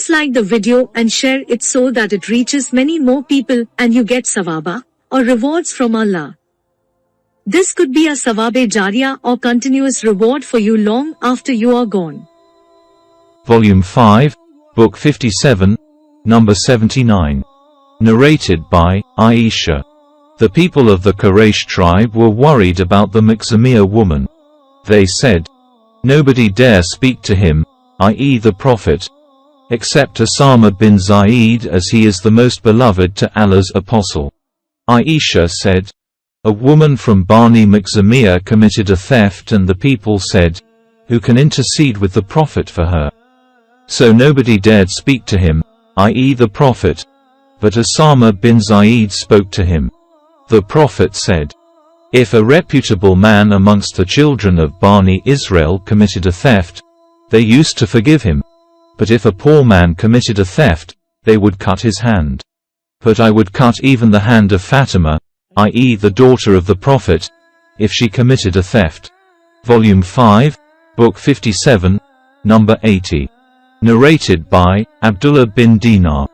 Please like the video and share it so that it reaches many more people and you get sawaba, or rewards from Allah. This could be a sawabe jariyah or continuous reward for you long after you are gone. Volume 5, Book 57, Number 79. Narrated by Aisha. The people of the Quraysh tribe were worried about the Makhzumiyah woman. They said, "Nobody dare speak to him, i.e. the Prophet, except Usama bin Zaid, as he is the most beloved to Allah's apostle." Aisha said, "A woman from Bani Makhzumiyah committed a theft, and the people said, 'Who can intercede with the Prophet for her?' So nobody dared speak to him, i.e. the Prophet, but Usama bin Zaid spoke to him. The Prophet said, 'If a reputable man amongst the children of Bani Israel committed a theft, they used to forgive him. But if a poor man committed a theft, they would cut his hand. But I would cut even the hand of Fatima, i.e. the daughter of the Prophet, if she committed a theft." Volume 5, Book 57, Number 80. Narrated by Abdullah bin Dinar.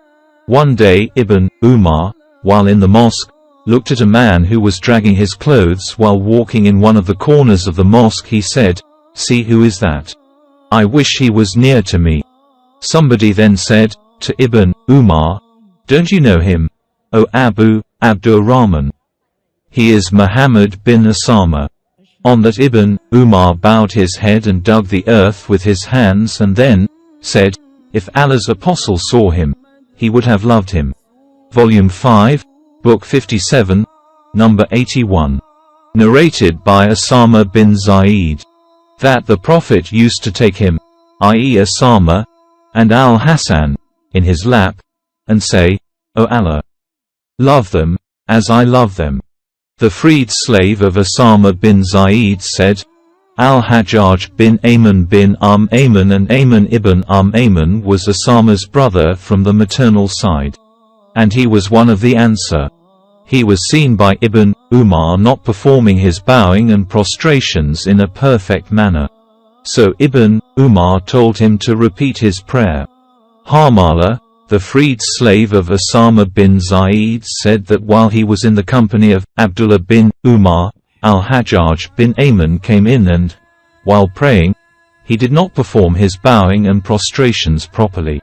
One day Ibn Umar, while in the mosque, looked at a man who was dragging his clothes while walking in one of the corners of the mosque. He said, "See, who is that? I wish he was near to me." Somebody then said to Ibn Umar, "Don't you know him, O Abu Abdurrahman? He is Muhammad bin Usama." On that Ibn Umar bowed his head and dug the earth with his hands and then said, "If Allah's apostle saw him, he would have loved him." Volume 5, Book 57, Number 81. Narrated by Usama bin Zaid. That the Prophet used to take him, i.e. Usama, and Al-Hasan, in his lap, and say, "O Allah, love them, as I love them." The freed slave of Usama bin Zaid said, "Al-Hajjaj bin Ayman bin Ayman, and Ayman ibn Ayman was Usama's brother from the maternal side. And he was one of the Ansar. He was seen by Ibn Umar not performing his bowing and prostrations in a perfect manner. So Ibn Umar told him to repeat his prayer." Harmala, the freed slave of Usama bin Zaid, said that while he was in the company of Abdullah bin Umar, Al-Hajjaj bin Ayman came in and, while praying, he did not perform his bowing and prostrations properly.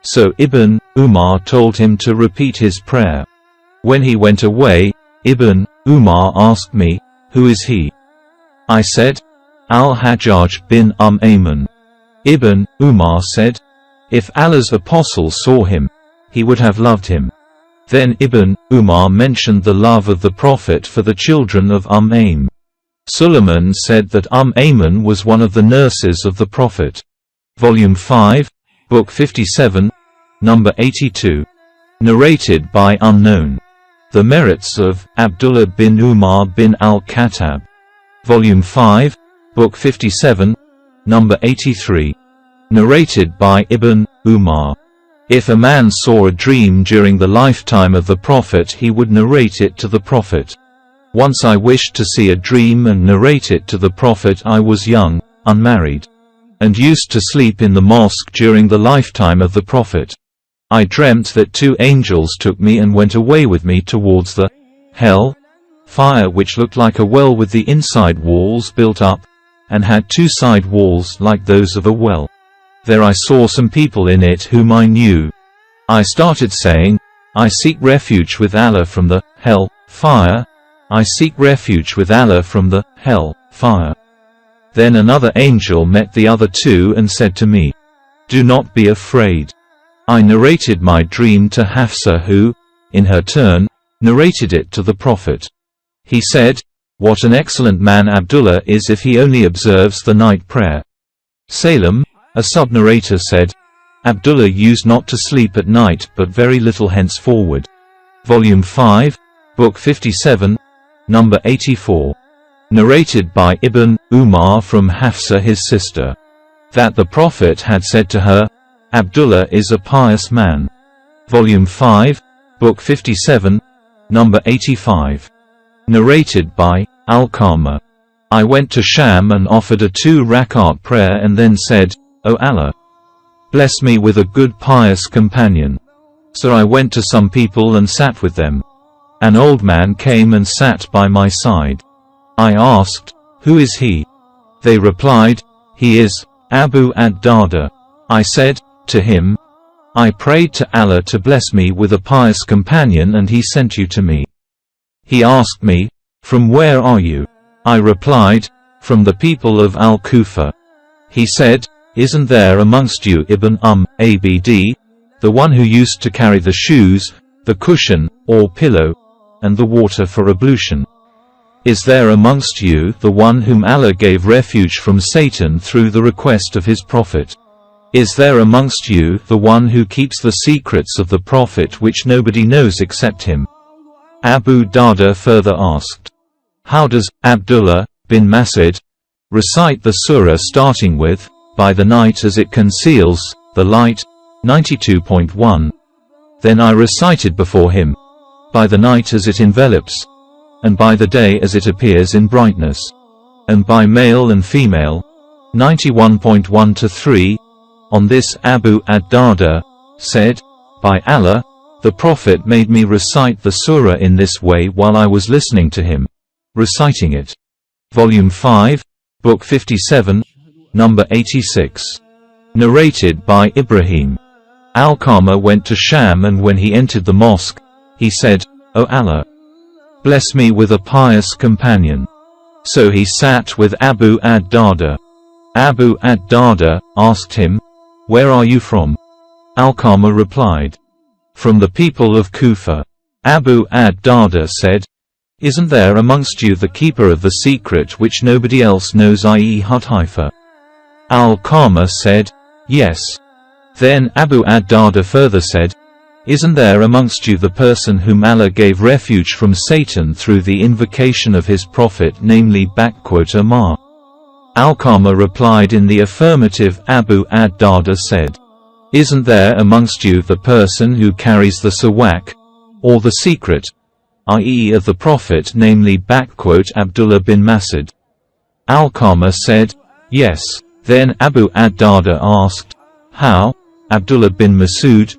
So Ibn Umar told him to repeat his prayer. When he went away, Ibn Umar asked me, "Who is he?" I said, "Al-Hajjaj bin Ayman." Ibn Umar said, "If Allah's apostle saw him, he would have loved him." Then Ibn Umar mentioned the love of the Prophet for the children of Aym. Suleiman said that Ayman was one of the nurses of the Prophet. Volume 5, Book 57, Number 82. Narrated by Unknown. The Merits of Abdullah bin Umar bin al-Khattab. Volume 5, Book 57, Number 83. Narrated by Ibn Umar. If a man saw a dream during the lifetime of the Prophet, he would narrate it to the Prophet. Once I wished to see a dream and narrate it to the Prophet. I was young, unmarried, and used to sleep in the mosque during the lifetime of the Prophet. I dreamt that two angels took me and went away with me towards the hell fire, which looked like a well with the inside walls built up, and had two side walls like those of a well. There I saw some people in it whom I knew. I started saying, "I seek refuge with Allah from the hell fire. I seek refuge with Allah from the hell fire." Then another angel met the other two and said to me, "Do not be afraid." I narrated my dream to Hafsa, who, in her turn, narrated it to the Prophet. He said, "What an excellent man Abdullah is if he only observes the night prayer." Salem, a sub-narrator, said, "Abdullah used not to sleep at night but very little henceforward." Volume 5, Book 57, Number 84. Narrated by Ibn Umar from Hafsa his sister. That the Prophet had said to her, "Abdullah is a pious man." Volume 5, Book 57, Number 85. Narrated by Al-Qama. I went to Sham and offered a 2 rakat prayer and then said, "O Allah, bless me with a good pious companion. So I went to some people and sat with them. An old man came and sat by my side. I asked, "Who is he?" They replied, "He is Abu ad-Darda." I said to him, "I prayed to Allah to bless me with a pious companion and he sent you to me." He asked me, "From where are you?" I replied, "From the people of Al-Kufa." He said, "Isn't there amongst you Ibn Abd, the one who used to carry the shoes, the cushion, or pillow, and the water for ablution? Is there amongst you the one whom Allah gave refuge from Satan through the request of his Prophet? Is there amongst you the one who keeps the secrets of the Prophet which nobody knows except him?" Abu Darda further asked, "How does Abdullah bin Mas'ud recite the surah starting with, 'By the night as it conceals the light', 92.1? Then I recited before him, 'By the night as it envelops, and by the day as it appears in brightness, and by male and female', 91.1-3. On this Abu ad-Darda said, "By Allah, the Prophet made me recite the surah in this way while I was listening to him reciting it." Volume 5, Book 57, number 86. Narrated by Ibrahim. Al-Qama went to Sham, and when he entered the mosque, he said, "O Allah, bless me with a pious companion." So he sat with Abu ad-Darda. Abu ad-Darda asked him, "Where are you from?" Al-Qama replied, "From the people of Kufa." Abu ad-Darda said, "Isn't there amongst you the keeper of the secret which nobody else knows, i.e. Hadith?" Al-Qama said, "Yes." Then Abu ad-Darda further said, "Isn't there amongst you the person whom Allah gave refuge from Satan through the invocation of his Prophet, namely Amar?" Al-Qama replied in the affirmative. Abu ad-Darda said, "Isn't there amongst you the person who carries the sawak, or the secret, i.e. of the Prophet, namely Abdullah bin Mas'ud?" Al-Qama said, "Yes." Then Abu ad-Darda asked, "How?" Abdullah bin Mas'ud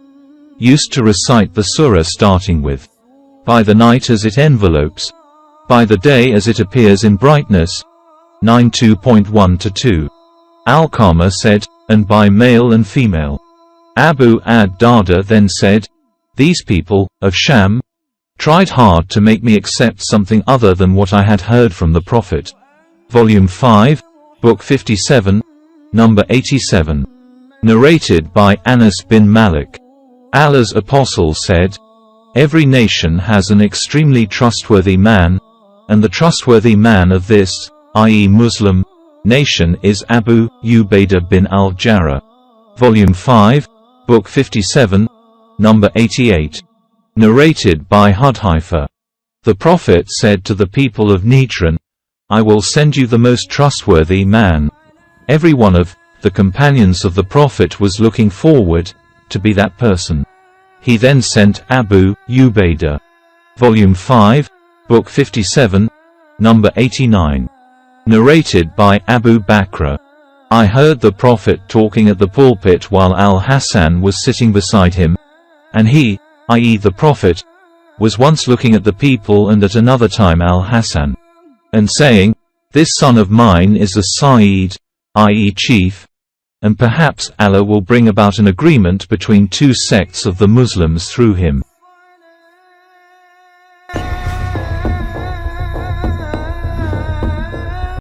used to recite the surah starting with, "By the night as it envelopes, by the day as it appears in brightness," 92.1-2. Al-Qama said, "And by male and female." Abu ad-Darda then said, "These people of Sham tried hard to make me accept something other than what I had heard from the Prophet." Volume 5, Book 57, number 87. Narrated by Anas bin Malik. Allah's Apostle said, "Every nation has an extremely trustworthy man, and the trustworthy man of this, i.e. Muslim, nation is Abu Ubaidah bin al-Jarrah." Volume 5, Book 57, number 88. Narrated by Hadith. The Prophet said to the people of Najran, "I will send you the most trustworthy man." Every one of the companions of the Prophet was looking forward to be that person. He then sent Abu Ubaidah. Volume 5, Book 57, number 89. Narrated by Abu Bakr. I heard the Prophet talking at the pulpit while Al-Hassan was sitting beside him, and he, i.e. the Prophet, was once looking at the people and at another time Al-Hassan, and saying, "This son of mine is a Sayyid, i.e. chief, and perhaps Allah will bring about an agreement between two sects of the Muslims through him."